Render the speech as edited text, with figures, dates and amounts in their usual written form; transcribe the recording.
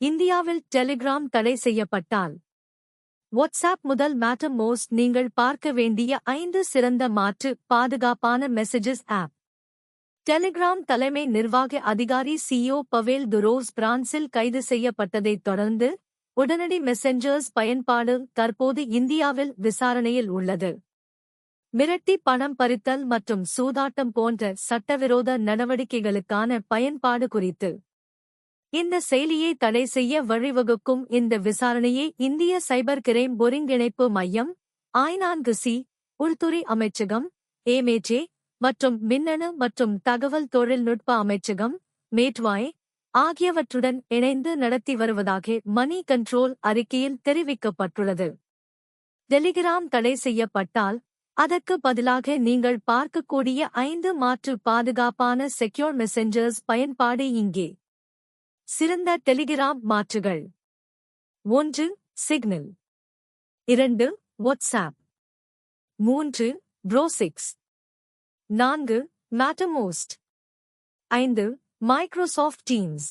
இந்தியாவில் டெலிகிராம் தடை செய்யப்பட்டால் வாட்ஸ்ஆப் முதல் மேட்டர்மோஸ்ட் நீங்கள் பார்க்க வேண்டிய 5 சிறந்த மாற்று பாதுகாப்பான மெசேஜஸ் ஆப். டெலிகிராம் தலைமை நிர்வாக அதிகாரி சிஇஓ பவேல் துரோஸ் பிரான்சில் கைது செய்யப்பட்டதைத் தொடர்ந்து உடனடி மெசஞ்சர்ஸ் பயன்பாடு தற்போது இந்தியாவில் விசாரணையில் உள்ளது. மிரட்டி பணம் பறித்தல் மற்றும் சூதாட்டம் போன்ற சட்டவிரோத நடவடிக்கைகளுக்கான பயன்பாடு குறித்து இந்த செயலியை தடை செய்ய வழிவகுக்கும் இந்த விசாரணையை இந்திய சைபர் கிரைம் ஒருங்கிணைப்பு மையம் I4C, உள்துறை அமைச்சகம் ஏமேஜே மற்றும் மின்னணு மற்றும் தகவல் தொழில்நுட்ப அமைச்சகம் மேட்வாய் ஆகியவற்றுடன் இணைந்து நடத்தி வருவதாக மணி கண்ட்ரோல் அறிக்கையில் தெரிவிக்கப்பட்டுள்ளது. டெலிகிராம் தடை செய்யப்பட்டால் அதற்கு பதிலாக நீங்கள் பார்க்கக்கூடிய 5 மாற்று பாதுகாப்பான செக்யூர் மெசஞ்சர்ஸ் பயன்பாடு இங்கே. சிறந்த டெலிகிராம் மாற்றுகள்: 1. சிக்னல், 2. வாட்ஸ்ஆப், 3. ப்ரோ6, 4. மேட்டர்மோஸ்ட், 5. Microsoft teams.